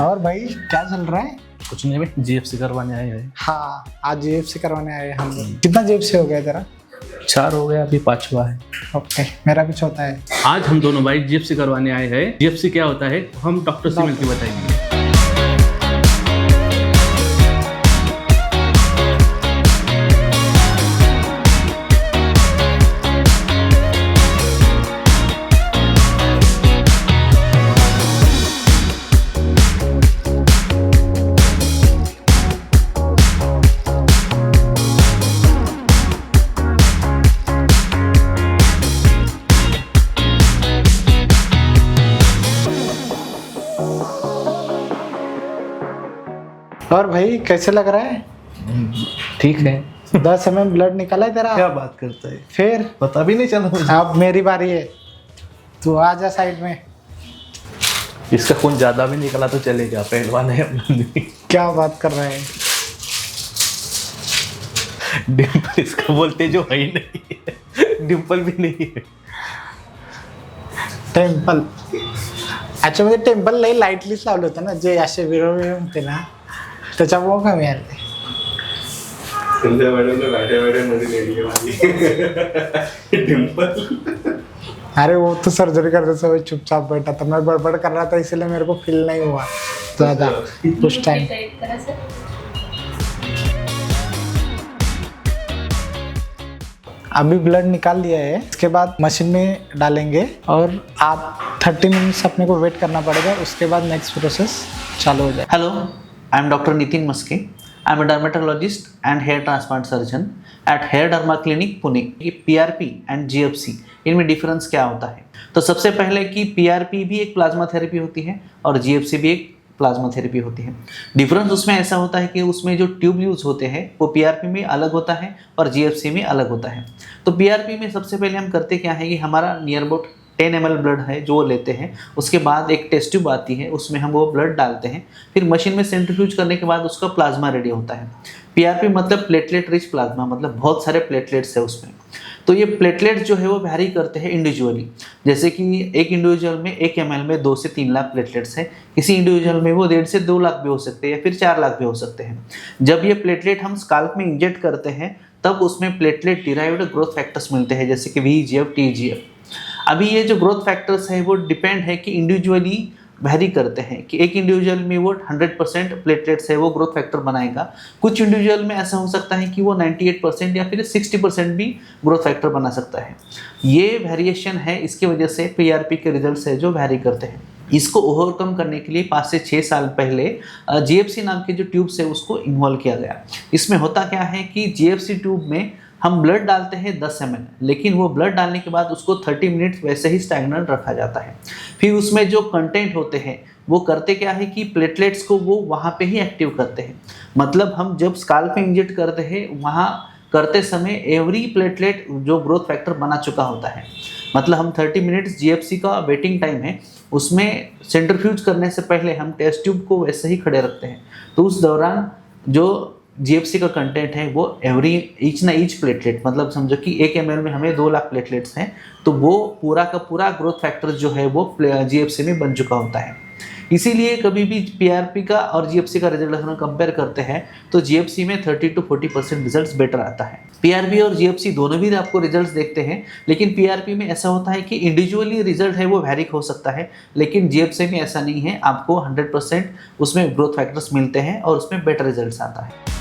और भाई क्या चल रहा है? कुछ नहीं भाई, जीएफसी करवाने आए हैं। हाँ, आज जीएफसी करवाने आए हम लोग। कितना जीएफसी हो गया तेरा? 4 हो गया, अभी 5वां है। ओके, मेरा कुछ होता है। आज हम दोनों भाई जीएफसी करवाने आए हैं। जीएफसी क्या होता है हम डॉक्टर से मिलकर बताएंगे। और भाई कैसे लग रहा है? ठीक है। 10 mm ब्लड निकला है तेरा? क्या बात करता है, फिर पता भी नहीं चला मुझे। अब मेरी बारी है, तू आ जा साइड में। इसका खून ज्यादा भी निकला तो चलेगा, पहलवान है अपना। क्या बात कर रहे हैं? डिम्पल इसका बोलते जो है ही नहीं है। डिम्पल भी नहीं है। टेम्पल ऍक्च्युअली टेम्पल लई लाईटलीच लावलं होतं ना, जे असे विरळ होते ना त्याच्यामुळे कमी आले. संध्या मैडम ने बैठे मुझे ले लिया भाई। डिम्पल अरे वो तो सर्जरी करते समय चुपचाप बैठा था, मैं बड़बड़ कर रहा था इसलिए मेरे को फील नहीं हुआ ज्यादा उस टाइम. अभी ब्लड निकाल लिया है, इसके बाद मशीन में डालेंगे और आप 30 मिनट्स अपने को वेट करना पड़ेगा, उसके बाद नेक्स्ट प्रोसेस चालू हो जाए. Hello, I am Dr. Nitin Maske. I am a dermatologist and hair transplant surgeon at Hair Derma Clinic Pune. कि PRP and GFC इनमें डिफरेंस क्या होता है? तो सबसे पहले कि PRP भी एक प्लाज्मा थेरेपी होती है और GFC भी एक प्लाज्मा थेरेपी होती है. डिफरेंस उसमें ऐसा होता है कि उसमें जो ट्यूब यूज होते हैं वो PRP में अलग होता है और GFC में अलग होता है. तो PRP में सबसे पहले हम करते क्या है कि हमारा नियर अबाउट 10 ml ब्लड है जो वो लेते हैं, उसके बाद एक टेस्ट ट्यूब आती है, उसमें हम वो ब्लड डालते हैं, फिर मशीन में सेंट्रीफ्यूज करने के बाद उसका प्लाज्मा रेडी होता है. PRP मतलब प्लेटलेट रिच प्लाज्मा, मतलब बहुत सारे प्लेटलेट्स है उसमें. तो ये प्लेटलेट्स जो है वो वैरी करते हैं इंडिविजुअली, जैसे कि एक इंडिविजुअल में 1 ml में 2 से 3 लाख प्लेटलेट्स है, किसी इंडिविजुअल में वो 1.5 से 2 लाख भी हो सकते हैं या फिर 4 लाख भी हो सकते हैं. जब ये प्लेटलेट हम स्काल्प में इंजेक्ट करते हैं तब उसमें प्लेटलेट डिराइव्ड ग्रोथ फैक्टर्स मिलते हैं, जैसे कि VEGF, TGF. अभी ये जो ग्रोथ फैक्टर्स है वो डिपेंड है कि इंडिविजुअली वैरी करते हैं कि एक इंडिविजुअल में वो 100% प्लेटलेट्स है वो ग्रोथ फैक्टर बनाएगा, कुछ इंडिविजुअल में ऐसा हो सकता है कि वो 98% या फिर 60% भी ग्रोथ फैक्टर बना सकता है. ये वेरिएशन है, इसकी वजह से PRP के रिजल्ट्स है जो वैरी करते हैं. इसको ओवरकम करने के लिए 5 से 6 साल पहले GFC नाम के जो ट्यूब्स है उसको इन्वॉल्व किया गया. इसमें होता क्या है कि GFC ट्यूब में हम ब्लड डालते हैं 10 ml, लेकिन वो ब्लड डालने के बाद उसको 30 मिनट वैसे ही स्टैग्नेंट रखा जाता है. फिर उसमें जो कंटेंट होते हैं वो करते क्या है कि प्लेटलेट्स को वो वहाँ पे ही एक्टिव करते हैं. मतलब हम जब स्काल्प में इंजेक्ट करते हैं वहाँ करते समय एवरी प्लेटलेट जो ग्रोथ फैक्टर बना चुका होता है, मतलब हम 30 मिनट्स GFC का वेटिंग टाइम है, उसमें सेंट्रीफ्यूज करने से पहले हम टेस्ट ट्यूब को वैसे ही खड़े रखते हैं. तो उस दौरान जो GFC का कंटेंट है वो एवरी ईच प्लेटलेट, मतलब समझो कि 1 ml में हमें 2 लाख प्लेटलेट्स हैं, तो वो पूरा का पूरा ग्रोथ फैक्टर जो है वो GFC में बन चुका होता है. इसीलिए कभी भी PRP का और GFC का रिजल्ट हम कंपेयर करते हैं तो GFC में 30 to 40% रिजल्ट्स बेटर आता है. PRP और GFC दोनों भी आपको रिजल्ट्स देखते हैं, लेकिन PRP में ऐसा होता है कि इंडिविजुअली रिजल्ट है वो वैरी हो सकता है, लेकिन GFC में ऐसा नहीं है, आपको 100% उसमें ग्रोथ फैक्टर्स मिलते हैं और उसमें बेटर रिजल्ट्स आता है.